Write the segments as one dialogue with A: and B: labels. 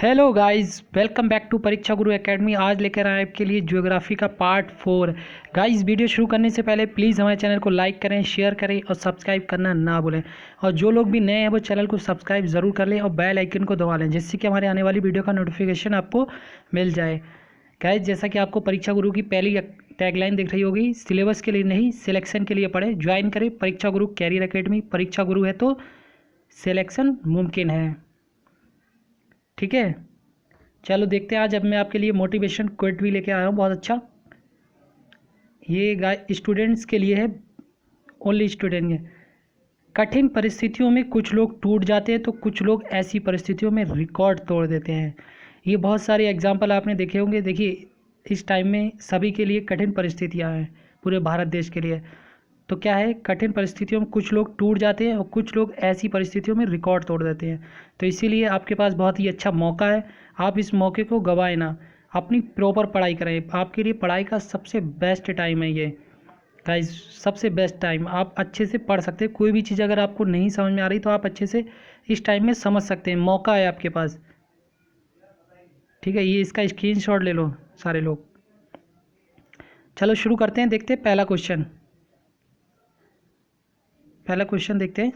A: Hello guys, welcome back to Pariksha Guru academy. आज लेकर आए आपके लिए ज्योग्राफी का पार्ट 4। गाइस, वीडियो शुरू करने से पहले प्लीज़ हमारे चैनल को लाइक करें, शेयर करें और सब्सक्राइब करना ना भूलें। और जो लोग भी नए हैं वो चैनल को सब्सक्राइब ज़रूर कर लें और बेल आइकन को दबा लें, जिससे कि हमारे आने वाली वीडियो का नोटिफिकेशन आपको मिल जाए। गाइस, जैसा कि आपको परीक्षा गुरु की पहली टैगलाइन दिख रही होगी, सिलेबस के लिए नहीं सिलेक्शन के लिए पढ़े। ज्वाइन करें परीक्षा गुरु कैरियर एकेडमी। परीक्षा गुरु है तो सिलेक्शन मुमकिन है। ठीक है, चलो देखते हैं। आज अब मैं आपके लिए मोटिवेशन क्विट भी लेके आया हूँ, बहुत अच्छा। ये स्टूडेंट्स के लिए है, ओनली स्टूडेंट है। कठिन परिस्थितियों में कुछ लोग टूट जाते हैं तो कुछ लोग ऐसी परिस्थितियों में रिकॉर्ड तोड़ देते हैं। ये बहुत सारे एग्जाम्पल आपने देखे होंगे। देखिए, इस टाइम में सभी के लिए कठिन परिस्थितियाँ हैं, पूरे भारत देश के लिए। तो क्या है, कठिन परिस्थितियों में कुछ लोग टूट जाते हैं और कुछ लोग ऐसी परिस्थितियों में रिकॉर्ड तोड़ देते हैं। तो इसीलिए आपके पास बहुत ही अच्छा मौका है, आप इस मौके को गंवाएं ना। अपनी प्रॉपर पढ़ाई करें। आपके लिए पढ़ाई का सबसे बेस्ट टाइम है ये गाइस, सबसे बेस्ट टाइम। आप अच्छे से पढ़ सकते हैं। कोई भी चीज़ अगर आपको नहीं समझ में आ रही तो आप अच्छे से इस टाइम में समझ सकते हैं। मौका है आपके पास। ठीक है, ये इसका स्क्रीनशॉट ले लो सारे लोग। चलो शुरू करते हैं। देखते हैं पहला क्वेश्चन देखते हैं।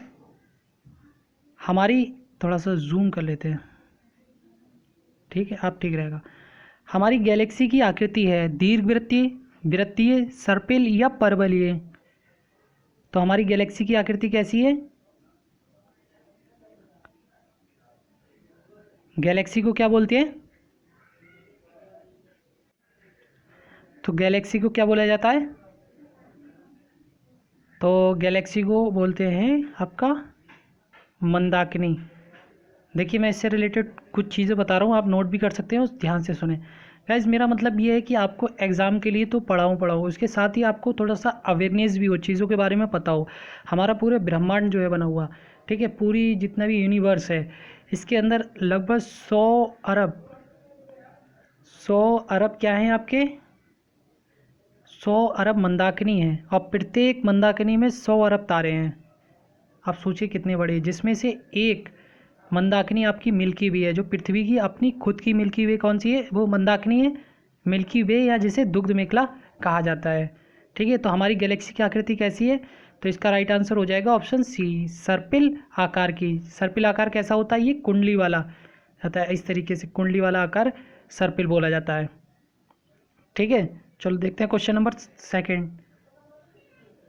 A: हमारी, थोड़ा सा जूम कर लेते हैं। ठीक है, आप ठीक रहेगा। हमारी गैलेक्सी की आकृति है दीर्घवृत्तीय, वृत्तीय, सर्पिल या परवलयीय। तो हमारी गैलेक्सी की आकृति कैसी है? गैलेक्सी को क्या बोलते हैं? तो गैलेक्सी को क्या बोला जाता है? तो गैलेक्सी को बोलते हैं आपका मंदाकिनी। देखिए, मैं इससे रिलेटेड कुछ चीज़ें बता रहा हूँ, आप नोट भी कर सकते हैं, ध्यान से सुने। गाइस, मेरा मतलब ये है कि आपको एग्ज़ाम के लिए तो पढ़ाऊँ उसके साथ ही आपको थोड़ा सा अवेयरनेस भी हो, चीज़ों के बारे में पता हो। हमारा पूरे ब्रह्मांड जो है बना हुआ, ठीक है, पूरी जितना भी यूनिवर्स है, इसके अंदर लगभग 100 अरब क्या हैं आपके? 100 अरब मंदाकिनी हैं और प्रत्येक मंदाकिनी में 100 अरब तारे हैं। आप सोचिए कितने बड़े, जिसमें से एक मंदाकिनी आपकी मिल्की वे है, जो पृथ्वी की अपनी खुद की मिल्की वे कौन सी है? वो मंदाकिनी है, मिल्की वे, या जिसे दुग्ध मेखला कहा जाता है। ठीक है, तो हमारी गैलेक्सी की आकृति कैसी है? तो इसका राइट आंसर हो जाएगा ऑप्शन सी, सर्पिल आकार की। सर्पिल आकार कैसा होता है? ये कुंडली वाला होता है, इस तरीके से कुंडली वाला आकार सर्पिल बोला जाता है। ठीक है, चलो देखते हैं क्वेश्चन नंबर सेकंड।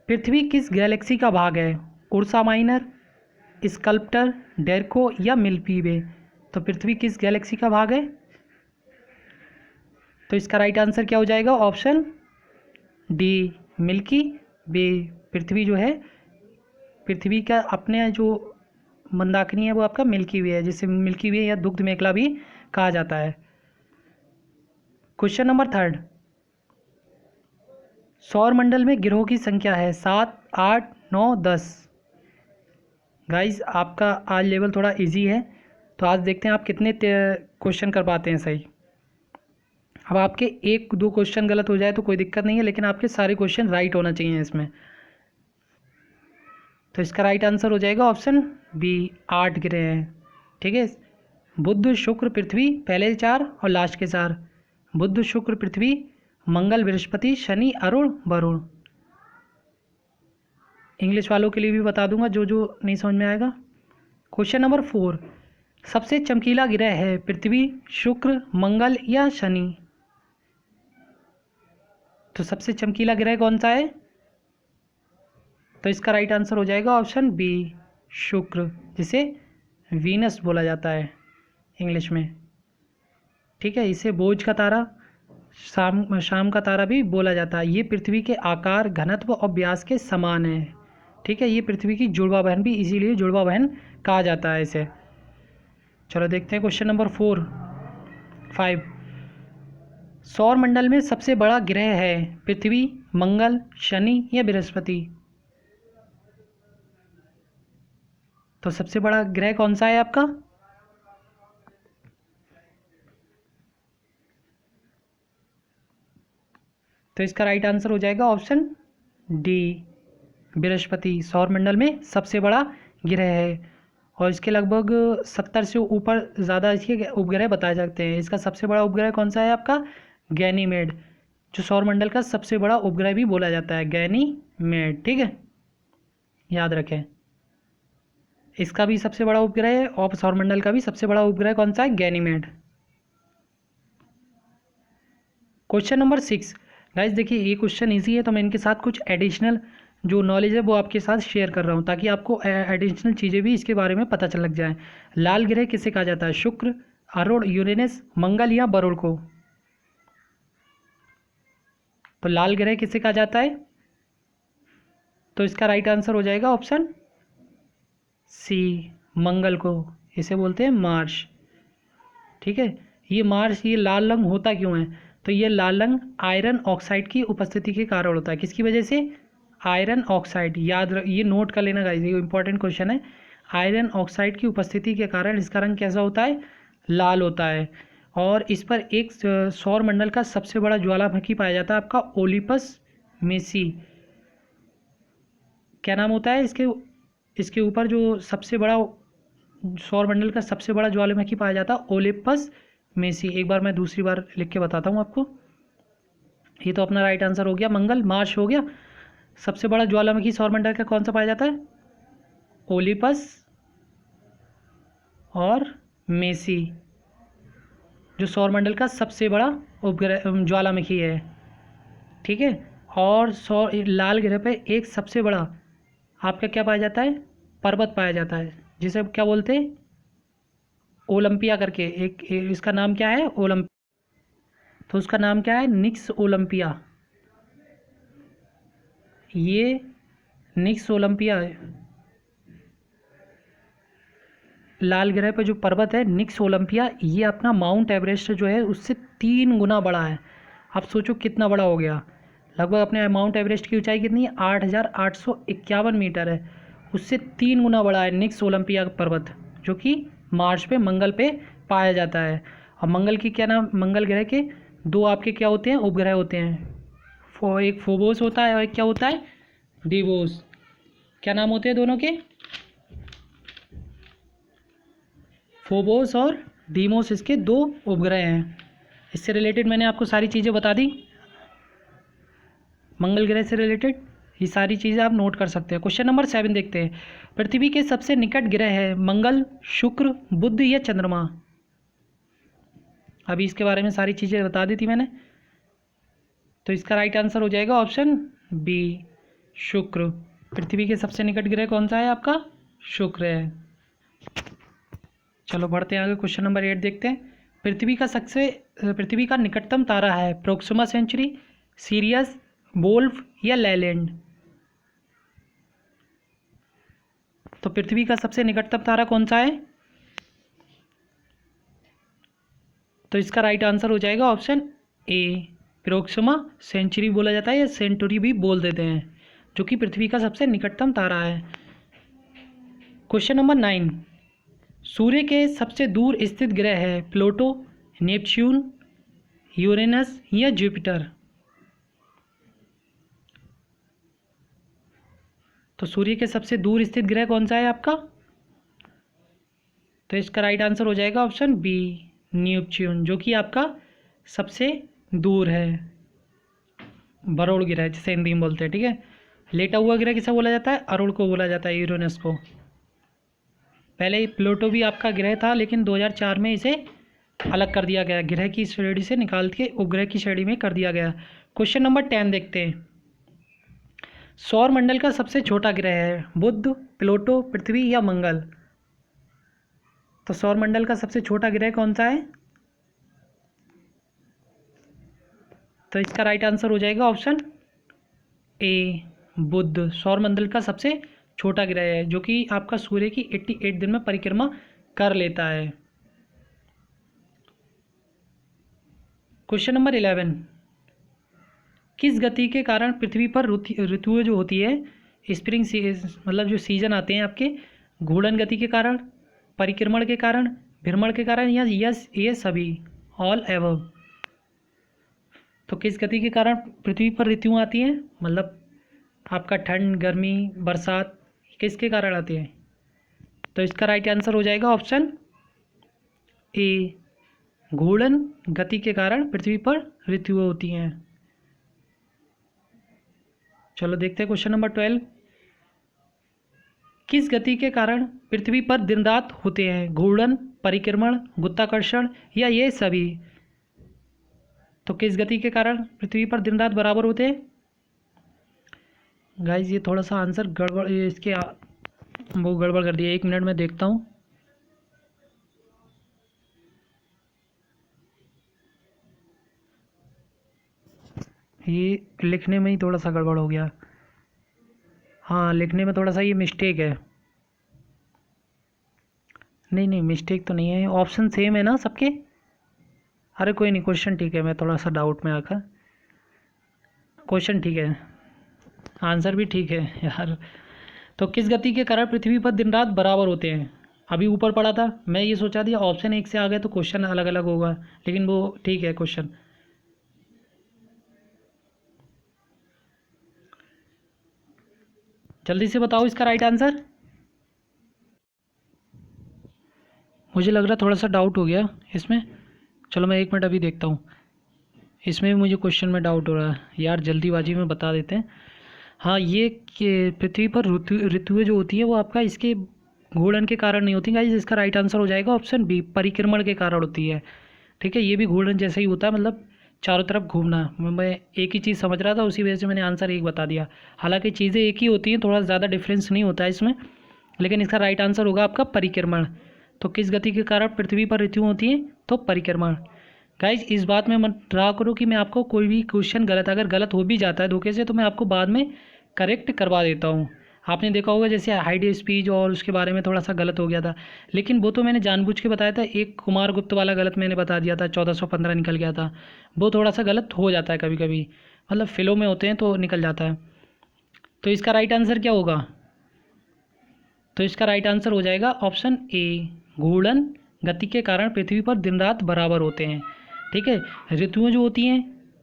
A: पृथ्वी किस गैलेक्सी का भाग है? उर्सा माइनर, स्कल्प्टर, डेरको या मिल्की वे। तो पृथ्वी किस गैलेक्सी का भाग है? तो इसका राइट आंसर क्या हो जाएगा? ऑप्शन डी, मिल्की वे। पृथ्वी जो है, पृथ्वी का अपने जो मंदाकिनी है वो आपका मिल्की वे है, जिसे मिल्की वे या दुग्ध मेखला भी कहा जाता है। Question number third. सौर मंडल में ग्रहों की संख्या है 7, 8, 9, 10। गाइस, आपका आज लेवल थोड़ा इजी है, तो आज देखते हैं आप कितने क्वेश्चन कर पाते हैं सही। अब आपके एक दो क्वेश्चन गलत हो जाए तो कोई दिक्कत नहीं है, लेकिन आपके सारे क्वेश्चन राइट होना चाहिए इसमें। तो इसका राइट आंसर हो जाएगा ऑप्शन बी, 8 ग्रह हैं। ठीक है, बुध, शुक्र, पृथ्वी, पहले 4 और लास्ट के 4। बुध, शुक्र, पृथ्वी, मंगल, बृहस्पति, शनि, अरुण, वरुण। इंग्लिश वालों के लिए भी बता दूंगा जो जो नहीं समझ में आएगा। Question number 4। सबसे चमकीला ग्रह है पृथ्वी, शुक्र, मंगल या शनि। तो सबसे चमकीला ग्रह कौन सा है? तो इसका राइट आंसर हो जाएगा ऑप्शन बी, शुक्र, जिसे वीनस बोला जाता है इंग्लिश में। ठीक है, इसे बोझ का तारा, शाम का तारा भी बोला जाता है। ये पृथ्वी के आकार, घनत्व और व्यास के समान है। ठीक है, ये पृथ्वी की जुड़वा बहन भी, इसीलिए जुड़वा बहन कहा जाता है इसे। चलो देखते हैं क्वेश्चन नंबर 5। सौर मंडल में सबसे बड़ा ग्रह है पृथ्वी, मंगल, शनि या बृहस्पति। तो सबसे बड़ा ग्रह कौन सा है आपका? तो इसका राइट आंसर हो जाएगा ऑप्शन डी, बृहस्पति सौर मंडल में सबसे बड़ा ग्रह है। और इसके लगभग 70 से ऊपर ज़्यादा इसके उपग्रह बताए जाते हैं। इसका सबसे बड़ा उपग्रह कौन सा है आपका? गैनीमेड, जो सौरमंडल का सबसे बड़ा उपग्रह भी बोला जाता है, गैनीमेड। ठीक है, याद रखें, इसका भी सबसे बड़ा उपग्रह है और सौरमंडल का भी सबसे बड़ा उपग्रह कौन सा है? गैनीमेड। क्वेश्चन नंबर 6 गाइस, देखिए ये क्वेश्चन इजी है तो मैं इनके साथ कुछ एडिशनल जो नॉलेज है वो आपके साथ शेयर कर रहा हूँ ताकि आपको एडिशनल चीज़ें भी इसके बारे में पता चल लग जाए। लाल ग्रह किसे कहा जाता है? शुक्र, अरुण, यूरेनस, मंगल या बरुण को? तो लाल ग्रह किसे कहा जाता है? तो इसका राइट आंसर हो जाएगा ऑप्शन सी, मंगल को। इसे बोलते हैं मार्स। ठीक है, ये मार्स, ये लाल रंग होता क्यों है? तो ये लाल रंग आयरन ऑक्साइड की उपस्थिति के कारण होता है। किसकी वजह से? Iron oxide. ये नोट कर लेना गाइस, ये इंपॉर्टेंट क्वेश्चन है। आयरन ऑक्साइड की उपस्थिति के कारण इसका रंग कैसा होता है? लाल होता है। और इस पर एक सौर मंडल का सबसे बड़ा ज्वालामुखी पाया जाता है, आपका ओलिपस मेसी। क्या नाम होता है इसके ऊपर जो सबसे बड़ा सौर मंडल का सबसे बड़ा ज्वालामुखी पाया जाता है? Olympus Messi. एक बार मैं दूसरी बार लिख के बताता हूँ आपको। ये तो अपना राइट आंसर हो गया, मंगल, मार्स हो गया। सबसे बड़ा ज्वालामुखी सौरमंडल का कौन सा पाया जाता है? ओलिपस और मेसी, जो सौरमंडल का सबसे बड़ा उपग्रह ज्वालामुखी है। ठीक है, और लाल ग्रह पे एक सबसे बड़ा आपका क्या पाया जाता है? पर्वत पाया जाता है, जिसे क्या बोलते हैं? ओलंपिया करके। इसका नाम क्या है? तो उसका नाम क्या है? निक्स ओलंपिया। ये निक्स ओलंपिया लाल ग्रह पर जो पर्वत है निक्स ओलंपिया, ये अपना माउंट एवरेस्ट जो है उससे 3 गुना बड़ा है। आप सोचो कितना बड़ा हो गया। लगभग अपने माउंट एवरेस्ट की ऊंचाई कितनी है? 8,851 मीटर है। उससे 3 गुना बड़ा है निक्स ओलंपिया पर्वत, जो कि मार्स पे, मंगल पे पाया जाता है। और मंगल की क्या नाम? मंगल ग्रह के 2 आपके क्या होते हैं? उपग्रह होते हैं। एक फोबोस होता है और एक क्या होता है? डिवोस। क्या नाम होते हैं दोनों के? फोबोस और डीमोस इसके 2 उपग्रह हैं। इससे रिलेटेड मैंने आपको सारी चीज़ें बता दी। मंगल ग्रह से रिलेटेड ये सारी चीज़ें आप नोट कर सकते हैं। क्वेश्चन नंबर 7 देखते हैं। पृथ्वी के सबसे निकट ग्रह है मंगल, शुक्र, बुध या चंद्रमा? अभी इसके बारे में सारी चीज़ें बता दी थी मैंने। तो इसका राइट आंसर हो जाएगा ऑप्शन बी, शुक्र। पृथ्वी के सबसे निकट ग्रह कौन सा है आपका? शुक्र है। चलो बढ़ते हैं आगे, क्वेश्चन नंबर 8 देखते हैं। पृथ्वी का निकटतम तारा है प्रोक्सिमा सेंचुरी, सीरियस, वोल्फ या लैलेंड? तो पृथ्वी का सबसे निकटतम तारा कौन सा है? तो इसका राइट आंसर हो जाएगा ऑप्शन ए, प्रोक्सिमा सेंचुरी बोला जाता है या सेंचुरी भी बोल देते हैं, जो कि पृथ्वी का सबसे निकटतम तारा है। क्वेश्चन नंबर 9, सूर्य के सबसे दूर स्थित ग्रह है प्लूटो, नेपच्यून, यूरेनस या जुपिटर? तो सूर्य के सबसे दूर स्थित ग्रह कौन सा है आपका? तो इसका राइट आंसर हो जाएगा ऑप्शन बी, नेपच्यून, जो कि आपका सबसे दूर है, बरोड़ ग्रह जिसे हिंदी में बोलते हैं। ठीक है, लेटा हुआ ग्रह किसे बोला जाता है? अरुण को बोला जाता है, यूरेनस को। पहले प्लूटो भी आपका ग्रह था, लेकिन 2004 में इसे अलग कर दिया गया, ग्रह की श्रेणी से निकाल के उपग्रह की श्रेणी में कर दिया गया। क्वेश्चन नंबर 10 देखते हैं। सौर मंडल का सबसे छोटा ग्रह है बुध, प्लूटो, पृथ्वी या मंगल? तो सौर मंडल का सबसे छोटा ग्रह कौन सा है? तो इसका राइट आंसर हो जाएगा ऑप्शन ए, बुध। सौर मंडल का सबसे छोटा ग्रह है, जो कि आपका सूर्य की 88 दिन में परिक्रमा कर लेता है। क्वेश्चन नंबर 11, किस गति के कारण पृथ्वी पर ऋतुएं जो होती है, स्प्रिंग मतलब जो सीजन आते हैं आपके, घूर्णन गति के कारण, परिक्रमण के कारण, भ्रमण के कारण या यस ये सभी, ऑल एबव? तो किस गति के कारण पृथ्वी पर ऋतुएं आती हैं, मतलब आपका ठंड, गर्मी, बरसात, किसके कारण आती है? तो इसका राइट आंसर हो जाएगा ऑप्शन ए, घूर्णन गति के कारण पृथ्वी पर ऋतुएं होती हैं। चलो देखते हैं क्वेश्चन नंबर 12। किस गति के कारण पृथ्वी पर दिन रात होते हैं? घूर्णन, परिक्रमण, गुरुत्वाकर्षण या ये सभी? तो किस गति के कारण पृथ्वी पर दिन रात बराबर होते हैं? गाइस ये थोड़ा सा आंसर गड़बड़, इसके वो गड़बड़ कर दिया। 1 मिनट में देखता हूँ। ये लिखने में ही थोड़ा सा गड़बड़ हो गया। हाँ, लिखने में थोड़ा सा ये मिस्टेक है। नहीं मिस्टेक तो नहीं है, ऑप्शन सेम है ना सबके। अरे कोई नहीं, क्वेश्चन ठीक है। मैं थोड़ा सा डाउट में आकर, क्वेश्चन ठीक है, आंसर भी ठीक है यार। तो किस गति के कारण पृथ्वी पर दिन रात बराबर होते हैं? अभी ऊपर पड़ा था, मैं ये सोचा था ऑप्शन 1 से आ गया तो क्वेश्चन अलग अलग होगा, लेकिन वो ठीक है क्वेश्चन। जल्दी से बताओ इसका राइट आंसर। मुझे लग रहा थोड़ा सा डाउट हो गया इसमें। चलो मैं 1 मिनट अभी देखता हूँ। इसमें भी मुझे क्वेश्चन में डाउट हो रहा है यार, जल्दीबाजी में बता देते हैं। हाँ, ये पृथ्वी पर ऋतुएं जो होती है वो आपका इसके घूर्णन के कारण नहीं होती गाइस। इसका राइट आंसर हो जाएगा ऑप्शन बी, परिक्रमण के कारण होती है। ठीक है, ये भी घूर्णन जैसा ही होता है, मतलब चारों तरफ घूमना। मैं एक ही चीज़ समझ रहा था, उसी वजह से मैंने आंसर एक बता दिया। हालांकि चीज़ें एक ही होती हैं, थोड़ा ज़्यादा डिफरेंस नहीं होता है इसमें, लेकिन इसका राइट आंसर होगा आपका परिक्रमण। तो किस गति के कारण पृथ्वी पर ऋतुएं होती हैं? तो परिक्रमण। गाइज इस बात में मत रहा करो कि मैं आपको कोई भी क्वेश्चन गलत, अगर गलत हो भी जाता है धोखे से, तो मैं आपको बाद में करेक्ट करवा देता हूँ। आपने देखा होगा जैसे हाइड स्पीच और उसके बारे में थोड़ा सा गलत हो गया था, लेकिन वो तो मैंने जानबूझ के बताया था। एक कुमार गुप्त वाला गलत मैंने बता दिया था, 1415 निकल गया था। वो थोड़ा सा गलत हो जाता है कभी कभी, मतलब फिलो में होते हैं तो निकल जाता है। तो इसका राइट आंसर क्या होगा? तो इसका राइट आंसर हो जाएगा ऑप्शन ए, घूर्णन गति के कारण पृथ्वी पर दिन रात बराबर होते हैं। ठीक है, ऋतुएं जो होती हैं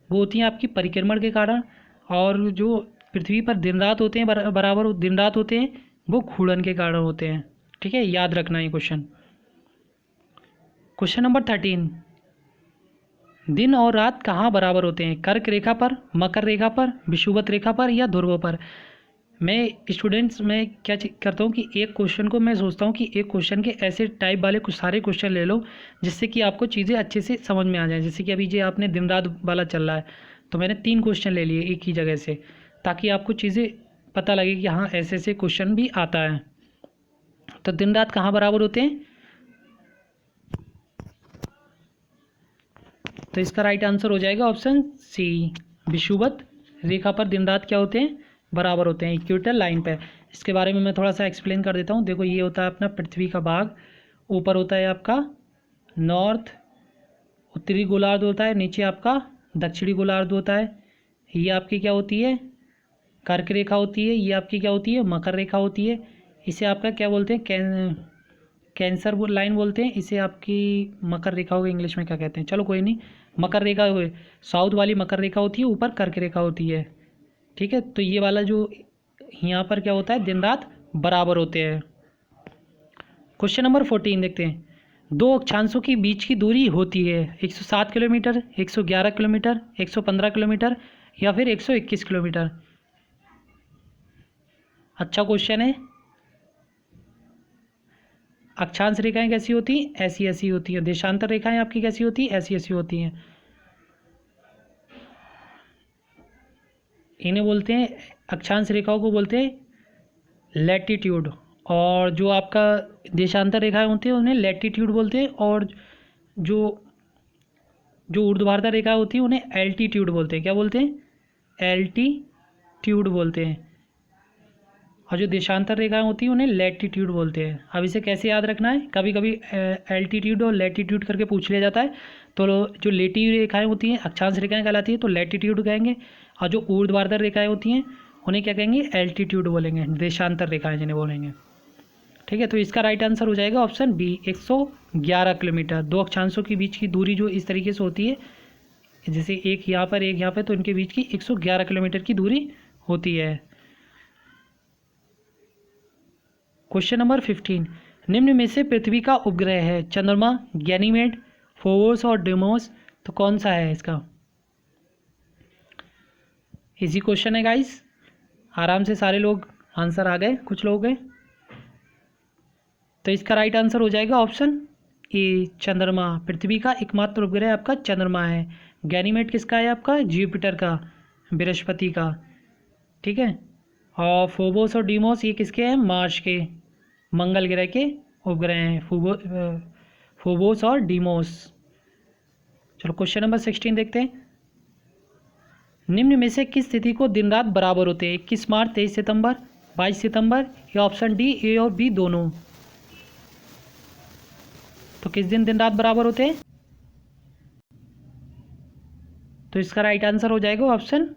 A: वो होती हैं आपकी परिक्रमण के कारण, और जो पृथ्वी पर दिन रात होते हैं बराबर दिन रात होते हैं, वो घूर्णन के कारण होते हैं। ठीक है, याद रखना ये क्वेश्चन। Question number 13। दिन और रात कहाँ बराबर होते हैं? कर्क रेखा पर, मकर रेखा पर, विषुवत रेखा पर या ध्रुव पर? मैं स्टूडेंट्स में क्या करता हूँ कि एक क्वेश्चन को मैं सोचता हूँ कि एक क्वेश्चन के ऐसे टाइप वाले कुछ सारे क्वेश्चन ले लो जिससे कि आपको चीज़ें अच्छे से समझ में आ जाएं। जैसे कि अभी जो आपने दिन रात वाला चल रहा है, तो मैंने 3 क्वेश्चन ले लिए एक ही जगह से, ताकि आपको चीज़ें पता लगे कि हाँ ऐसे ऐसे क्वेश्चन भी आता है। तो दिन रात कहाँ बराबर होते हैं? तो इसका राइट आंसर हो जाएगा ऑप्शन सी, विषुवत रेखा पर दिन रात क्या होते हैं? बराबर होते हैं, इक्वेटर लाइन पे। इसके बारे में मैं थोड़ा सा एक्सप्लेन कर देता हूँ। देखो, ये होता है अपना पृथ्वी का भाग, ऊपर होता है आपका नॉर्थ उत्तरी गोलार्ध होता है, नीचे आपका दक्षिणी गोलार्ध होता है। ये आपकी क्या होती है? कर्क रेखा होती है। ये आपकी क्या होती है? मकर रेखा होती है। इसे आपका क्या बोलते हैं? कैंसर लाइन बोलते हैं इसे। आपकी मकर रेखा होगी, इंग्लिश में क्या कहते हैं, चलो कोई नहीं। मकर रेखा साउथ वाली मकर रेखा होती है, ऊपर कर्क रेखा होती है। ठीक है, तो ये वाला जो यहाँ पर क्या होता है, दिन रात बराबर होते हैं। क्वेश्चन नंबर 14 देखते हैं। 2 अक्षांशों के बीच की दूरी होती है 107 किलोमीटर, 111 किलोमीटर, 115 किलोमीटर या फिर 121 किलोमीटर। अच्छा क्वेश्चन है। अक्षांश रेखाएं कैसी होती हैं? ऐसी ऐसी होती हैं। देशांतर रेखाएं आपकी कैसी होती हैं? ऐसी ऐसी होती हैं। इन्हें बोलते हैं, अक्षांश रेखाओं को बोलते हैं लैटिट्यूड, और जो आपका देशांतर रेखाएं होती हैं उन्हें लैटिट्यूड बोलते हैं, और जो जो ऊर्ध्वाधर रेखाएं होती हैं उन्हें एल्टीट्यूड बोलते हैं। क्या बोलते हैं? एल्टीट्यूड बोलते हैं। और जो देशांतर रेखाएं होती हैं उन्हें लैटिट्यूड बोलते हैं। अब इसे कैसे याद रखना है? कभी कभी एल्टीट्यूड और लैटिट्यूड करके पूछ लिया जाता है। तो जो लेटी रेखाएं होती हैं अक्षांश रेखाएं कहलाती है, तो लैटिट्यूड कहेंगे, और जो ऊर्ध्वाधर रेखाएं होती हैं उन्हें क्या कहेंगे? एल्टीट्यूड बोलेंगे, देशांतर रेखाएं जिन्हें बोलेंगे। ठीक है, तो इसका राइट आंसर हो जाएगा ऑप्शन बी, 111 किलोमीटर। 2 अक्षांशों के बीच की दूरी जो इस तरीके से होती है, जैसे एक यहाँ पर एक यहाँ पर, तो इनके बीच की 111 किलोमीटर की दूरी होती है। Question number 15। निम्न में से पृथ्वी का उपग्रह है चंद्रमा, गैनीमेड, फोबोस और डेमोस, तो कौन सा है इसका? इजी क्वेश्चन है गाइस, आराम से सारे लोग आंसर आ गए, कुछ लोग गए। तो इसका राइट आंसर हो जाएगा ऑप्शन ए चंद्रमा। पृथ्वी का एकमात्र उपग्रह आपका चंद्रमा है। गैनीमेड किसका है? आपका जुपिटर का, बृहस्पति का, ठीक है। और फोबोस और डीमोस ये किसके हैं? मार्स के, मंगल ग्रह के उपग्रह हैं फोबोस और डीमोस। चलो क्वेश्चन नंबर 16 देखते हैं। निम्न में से किस तिथि को दिन रात बराबर होते हैं? 21 मार्च, 23 सितंबर, 22 सितंबर, या ऑप्शन डी ए और बी दोनों? तो किस दिन रात बराबर होते हैं? तो इसका राइट आंसर हो जाएगा ऑप्शन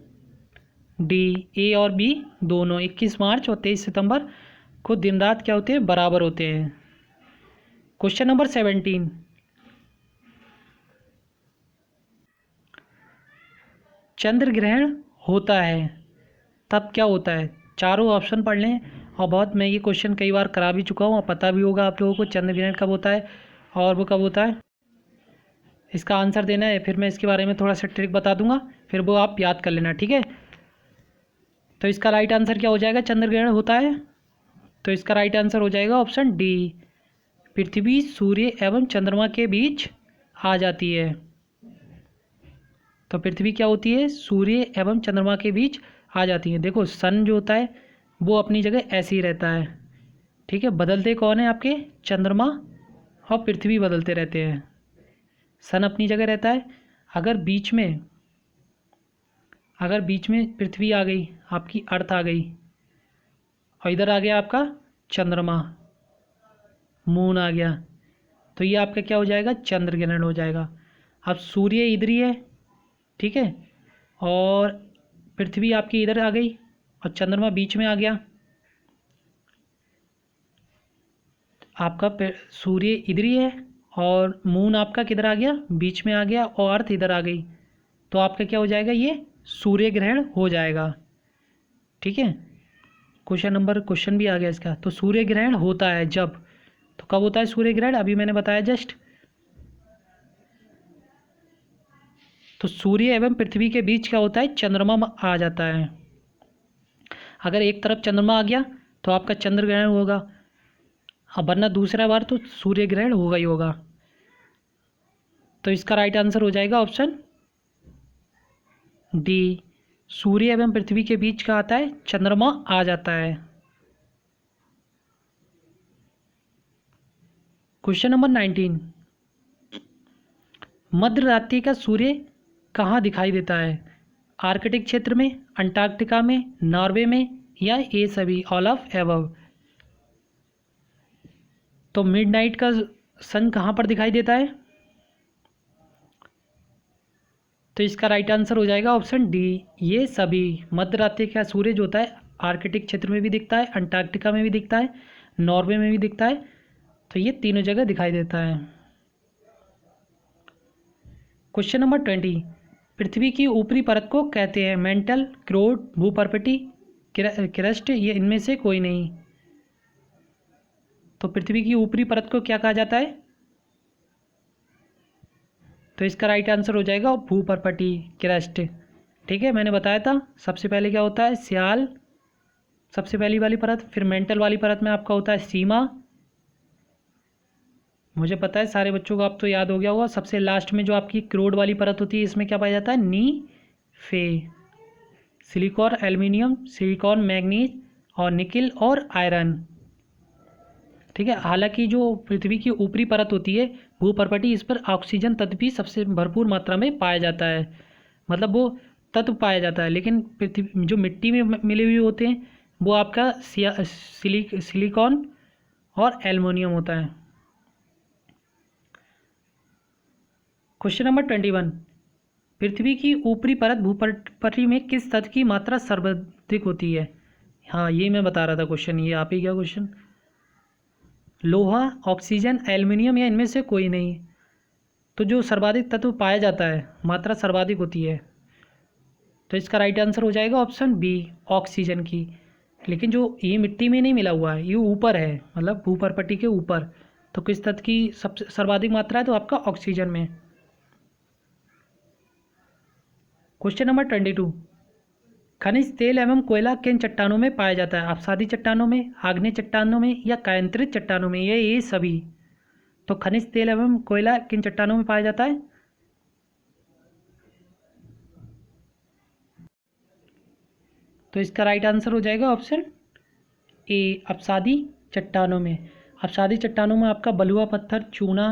A: डी, ए और बी दोनों। 21 मार्च और 23 सितंबर को दिन रात क्या होते हैं? बराबर होते हैं। Question number 17। चंद्र ग्रहण होता है तब क्या होता है? चारों ऑप्शन पढ़ लें। और बहुत मैं ये क्वेश्चन कई बार करा भी चुका हूँ और पता भी होगा आप लोगों को चंद्र ग्रहण कब होता है और वो कब होता है। इसका आंसर देना है, फिर मैं इसके बारे में थोड़ा सा ट्रिक बता दूंगा, फिर वो आप याद कर लेना, ठीक है। तो इसका राइट आंसर क्या हो जाएगा? चंद्र ग्रहण होता है, तो इसका राइट आंसर हो जाएगा ऑप्शन डी, पृथ्वी सूर्य एवं चंद्रमा के बीच आ जाती है। तो पृथ्वी क्या होती है? सूर्य एवं चंद्रमा के बीच आ जाती है। देखो सन जो होता है वो अपनी जगह ऐसे ही रहता है, ठीक है। बदलते कौन है? आपके चंद्रमा और पृथ्वी बदलते रहते हैं। सन अपनी जगह रहता है। अगर बीच में पृथ्वी आ गई, आपकी अर्थ आ गई, और इधर आ गया आपका चंद्रमा, मून आ गया, तो ये आपका क्या हो जाएगा? चंद्र ग्रहण हो जाएगा। अब सूर्य इधर ही है, ठीक है, और पृथ्वी आपकी इधर आ गई और चंद्रमा बीच में आ गया। आपका सूर्य इधर ही है और मून आपका किधर आ गया? बीच में आ गया, और अर्थ इधर आ गई, तो आपका क्या हो जाएगा? ये सूर्य ग्रहण हो जाएगा, ठीक है। क्वेश्चन भी आ गया इसका। तो सूर्य ग्रहण होता है जब, तो कब होता है सूर्य ग्रहण? अभी मैंने बताया जस्ट। तो सूर्य एवं पृथ्वी के बीच क्या होता है? चंद्रमा आ जाता है। अगर एक तरफ चंद्रमा आ गया तो आपका चंद्र ग्रहण होगा, अब वरना दूसरा बार तो सूर्य ग्रहण होगा ही होगा। तो इसका राइट आंसर हो जाएगा ऑप्शन डी, सूर्य एवं पृथ्वी के बीच का आता है, चंद्रमा आ जाता है। Question number 19। मध्य रात्रि का सूर्य कहाँ दिखाई देता है? आर्कटिक क्षेत्र में, अंटार्कटिका में, नॉर्वे में, या ये सभी, ऑल ऑफ एबव? तो मिडनाइट का सन कहाँ पर दिखाई देता है? तो इसका राइट आंसर हो जाएगा ऑप्शन डी, ये सभी। मध्य रात्रि का सूर्य जो होता है आर्कटिक क्षेत्र में भी दिखता है, अंटार्कटिका में भी दिखता है, नॉर्वे में भी दिखता है, तो ये तीनों जगह दिखाई देता है। Question number 20। पृथ्वी की ऊपरी परत को कहते हैं मेंटल, क्रोड, भूपर्पटी, क्रस्ट, ये इनमें से कोई नहीं। तो पृथ्वी की ऊपरी परत को क्या कहा जाता है? तो इसका राइट आंसर हो जाएगा भूपर्पटी, क्रस्ट, ठीक है। मैंने बताया था सबसे पहले क्या होता है? स्याल, सबसे पहली वाली परत, फिर मेंटल वाली परत में आपका होता है सीमा, मुझे पता है सारे बच्चों को आप तो याद हो गया होगा। सबसे लास्ट में जो आपकी क्रोड वाली परत होती है, इसमें क्या पाया जाता है? नी फे, सिलिकॉन, एल्युमिनियम, सिलिकॉन, मैग्नीज और निकिल और आयरन, ठीक है। हालांकि जो पृथ्वी की ऊपरी परत होती है भूपर्पटी, इस पर ऑक्सीजन तत्व भी सबसे भरपूर मात्रा में पाया जाता है, मतलब वो तत्व पाया जाता है। लेकिन पृथ्वी जो मिट्टी में मिले हुए होते हैं वो आपका सिलिकॉन और एल्युमिनियम होता है। Question number 21। पृथ्वी की ऊपरी परत भूपर्पटी में किस तत्व की मात्रा सर्वाधिक होती है? हाँ ये मैं बता रहा था क्वेश्चन, ये आप ही क्या क्वेश्चन? लोहा, ऑक्सीजन, एल्युमिनियम, या इनमें से कोई नहीं। तो जो सर्वाधिक तत्व पाया जाता है, मात्रा सर्वाधिक होती है, तो इसका राइट आंसर हो जाएगा ऑप्शन बी, ऑक्सीजन की। लेकिन जो ये मिट्टी में नहीं मिला हुआ है, ये ऊपर है, मतलब ऊपर पट्टी के ऊपर। तो किस तत्व की सबसे सर्वाधिक मात्रा है? तो आपका ऑक्सीजन में। क्वेश्चन नंबर 22, खनिज तेल एवं कोयला किन चट्टानों में पाया जाता है? अपसादी चट्टानों में, आग्नेय चट्टानों में, या कायांतरित चट्टानों में? ये सभी। तो खनिज तेल एवं कोयला किन चट्टानों में पाया जाता है? तो इसका राइट आंसर हो जाएगा ऑप्शन ए, अपसादी चट्टानों में। अपसादी चट्टानों में आपका बलुआ पत्थर, चूना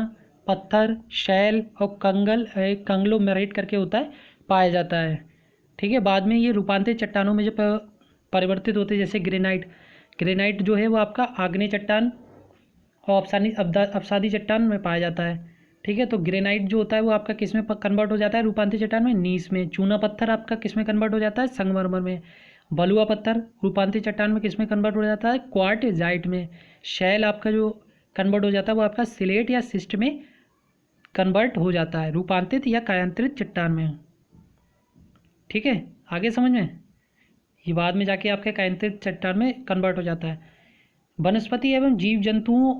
A: पत्थर, शैल और कंगलोमेरेट करके होता है, पाया जाता है। ठीक है, बाद में ये रूपांतरित चट्टानों में जब परिवर्तित होते हैं, जैसे ग्रेनाइट। ग्रेनाइट जो है वो आपका आग्नेय चट्टान और अपसादी चट्टान में पाया जाता है। ठीक है, तो ग्रेनाइट जो होता है वो आपका किस में कन्वर्ट हो जाता है? रूपांतरित चट्टान में, नीस में। चूना पत्थर आपका किस में कन्वर्ट हो जाता है? संगमरमर में। बलुआ पत्थर रूपांतरित चट्टान में किस में कन्वर्ट हो जाता है? क्वार्टजाइट में। शैल आपका जो कन्वर्ट हो जाता है वो आपका सिलेट या सिस्ट में कन्वर्ट हो जाता है, रूपांतरित या कायांतरित चट्टान में। ठीक है, आगे समझ में? ये बाद में जाके आपके कायांतरित चट्टान में कन्वर्ट हो जाता है। वनस्पति एवं जीव जंतुओं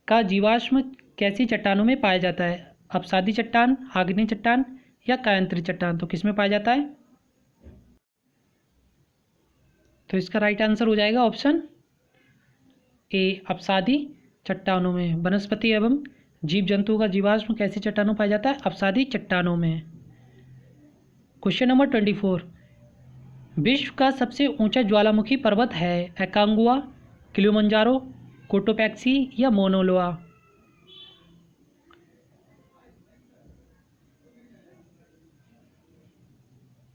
A: का जीवाश्म कैसी चट्टानों में पाया जाता है? अपसादी चट्टान, आग्नेय चट्टान, या कायांतरित चट्टान? तो किस में पाया जाता है? तो इसका राइट आंसर हो जाएगा ऑप्शन ए, अपसादी चट्टानों में। वनस्पति एवं जीव जंतुओं का जीवाश्म कैसी चट्टानों पाया जाता है? अपसादी चट्टानों में। क्वेश्चन नंबर 24, विश्व का सबसे ऊंचा ज्वालामुखी पर्वत है? एकांगुआ, किलिमंजारो, कोटोपैक्सी, या मोनोलोआ?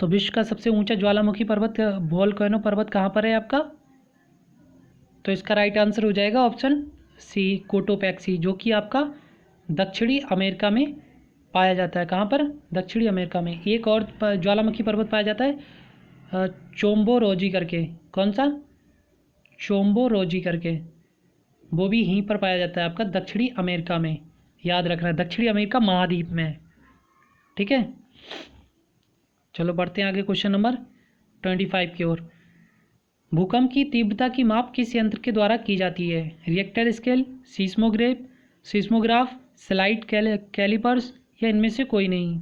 A: तो विश्व का सबसे ऊंचा ज्वालामुखी पर्वत, वोल्केनो पर्वत, कहाँ पर है आपका? तो इसका राइट आंसर हो जाएगा ऑप्शन सी, कोटोपैक्सी, जो कि आपका दक्षिणी अमेरिका में पाया जाता है। कहाँ पर? दक्षिणी अमेरिका में। एक और ज्वालामुखी पर्वत पाया जाता है चोम्बोरोजी करके। कौन सा? चोम्बोरोजी करके, वो भी यहीं पर पाया जाता है आपका दक्षिणी अमेरिका में। याद रखना, दक्षिणी अमेरिका महाद्वीप में। ठीक है, चलो बढ़ते हैं आगे क्वेश्चन नंबर 25 की ओर। भूकंप की तीव्रता की माप किस यंत्र के द्वारा की जाती है? Richter scale, seismograph, slide callipers, या इनमें से कोई नहीं?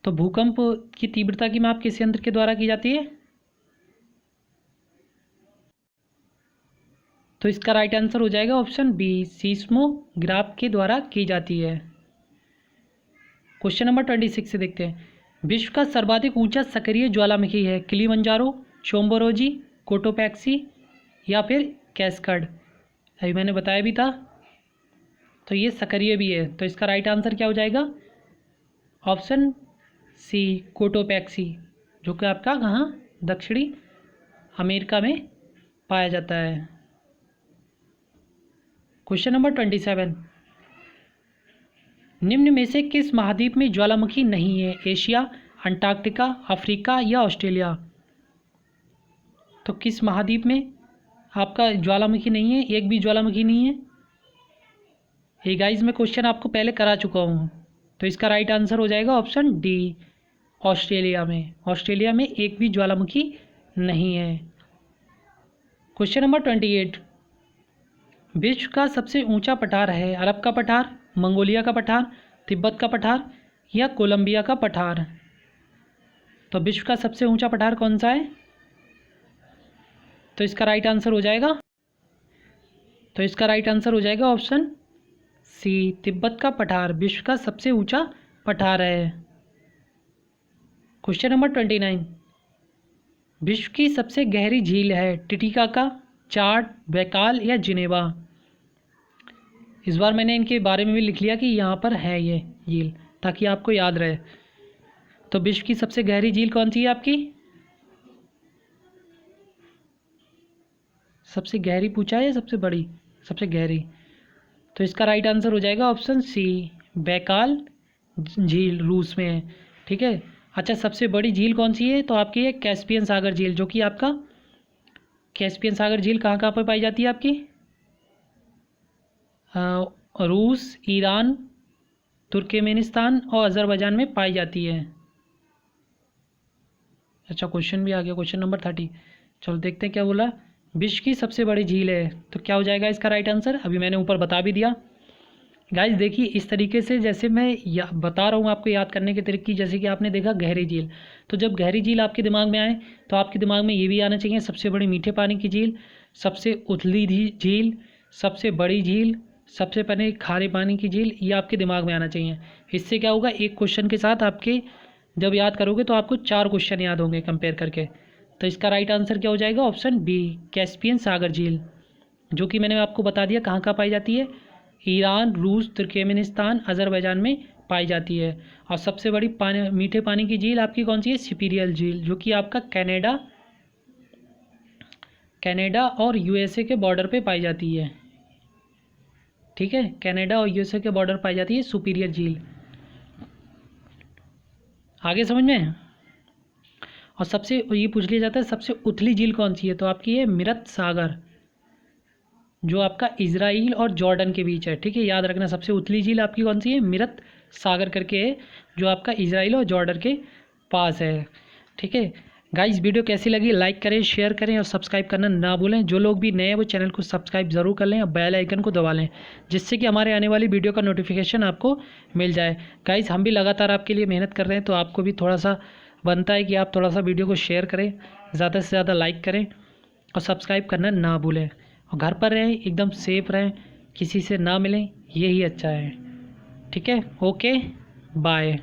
A: तो भूकंप की तीव्रता की माप किस यंत्र के द्वारा की जाती है? तो इसका राइट आंसर हो जाएगा ऑप्शन बी, सीस्मोग्राफ के द्वारा की जाती है। क्वेश्चन नंबर 26 से देखते हैं। विश्व का सर्वाधिक ऊंचा सक्रिय ज्वालामुखी है? किलिमंजारो, चोम्बोरोजी, कोटोपैक्सी, या फिर कैस्कड? अभी मैंने बताया भी था। तो ये सक्रिय भी है, तो इसका राइट आंसर क्या हो जाएगा? ऑप्शन सी, कोटोपैक्सी, जो कि आपका कहाँ? दक्षिणी अमेरिका में पाया जाता है। क्वेश्चन नंबर 27, निम्न में से किस महाद्वीप में ज्वालामुखी नहीं है? एशिया, अंटार्कटिका, अफ्रीका, या ऑस्ट्रेलिया? तो किस महाद्वीप में आपका ज्वालामुखी नहीं है? एक भी ज्वालामुखी नहीं है। ये गाइस मैं क्वेश्चन आपको पहले करा चुका हूँ। तो इसका राइट आंसर हो जाएगा ऑप्शन डी, ऑस्ट्रेलिया में। ऑस्ट्रेलिया में एक भी ज्वालामुखी नहीं है। क्वेश्चन नंबर 28, विश्व का सबसे ऊंचा पठार है? अरब का पठार, मंगोलिया का पठार, तिब्बत का पठार, या कोलंबिया का पठार? तो विश्व का सबसे ऊंचा पठार कौन सा है? तो इसका राइट आंसर हो जाएगा, ऑप्शन सी, तिब्बत का पठार विश्व का सबसे ऊंचा पठार है। क्वेश्चन नंबर 29, विश्व की सबसे गहरी झील है? टिटिकाका, चाड, बैकाल, या जिनेवा? इस बार मैंने इनके बारे में भी लिख लिया कि यहाँ पर है ये झील, ताकि आपको याद रहे। तो विश्व की सबसे गहरी झील कौन सी है आपकी? सबसे गहरी पूछा है या सबसे बड़ी? सबसे गहरी। तो इसका राइट आंसर हो जाएगा ऑप्शन सी, बैकाल झील, रूस में है। ठीक है, अच्छा सबसे बड़ी झील कौन सी है? तो आपकी है कैस्पियन सागर झील, जो कि आपका कैस्पियन सागर झील कहाँ कहाँ पर पाई जाती है आपकी? रूस, ईरान, तुर्कमेनिस्तान और अज़रबैजान में पाई जाती है। अच्छा, क्वेश्चन भी आ गया, क्वेश्चन नंबर 30। चलो देखते हैं क्या बोला। विश्व की सबसे बड़ी झील है, तो क्या हो जाएगा इसका राइट आंसर? अभी मैंने ऊपर बता भी दिया। गाइस देखिए, इस तरीके से जैसे मैं बता रहा हूँ आपको याद करने के तरीके, जैसे कि आपने देखा गहरी झील, तो जब गहरी झील आपके दिमाग में आए तो आपके दिमाग में ये भी आना चाहिए सबसे बड़ी मीठे पानी की झील, सबसे उथली झील, सबसे बड़ी झील, सबसे पहले खारे पानी की झील, ये आपके दिमाग में आना चाहिए। इससे क्या होगा, एक क्वेश्चन के साथ आपके जब याद करोगे तो आपको 4 क्वेश्चन याद होंगे कंपेयर करके। तो इसका राइट आंसर क्या हो जाएगा? ऑप्शन बी, कैस्पियन सागर झील, जो कि मैंने आपको बता दिया कहाँ कहाँ पाई जाती है। ईरान, रूस, तुर्कमेनिस्तान, अज़रबैजान में पाई जाती है। और सबसे बड़ी मीठे पानी की झील आपकी कौन सी है? सिपिरियल झील, जो कि आपका कनाडा और यूएसए के बॉर्डर पे पाई जाती है। ठीक है, कनाडा और यूएसए के बॉर्डर पाई जाती है सुपीरियर झील। आगे समझ में? और सबसे ये पूछ लिया जाता है सबसे उथली झील कौन सी है, तो आपकी है मिरत सागर, जो आपका इजराइल और जॉर्डन के बीच है। ठीक है, याद रखना सबसे उथली झील आपकी कौन सी है? मिरत सागर करके है, जो आपका इजराइल और जॉर्डन के पास है। ठीक है गाइस, वीडियो कैसी लगी लाइक करें, शेयर करें और सब्सक्राइब करना ना भूलें। जो लोग भी नए हैं वो चैनल को सब्सक्राइब ज़रूर कर लें और बेल आइकन को दबा लें, जिससे कि हमारे आने वाली वीडियो का नोटिफिकेशन आपको मिल जाए। गाइस, हम भी लगातार आपके लिए मेहनत कर रहे हैं, तो आपको भी थोड़ा सा बनता है कि आप थोड़ा सा वीडियो को शेयर करें, ज़्यादा से ज़्यादा लाइक करें और सब्सक्राइब करना ना भूलें। और घर पर रहें, एकदम सेफ रहें, किसी से ना मिलें, यही अच्छा है। ठीक है, ओके, बाय।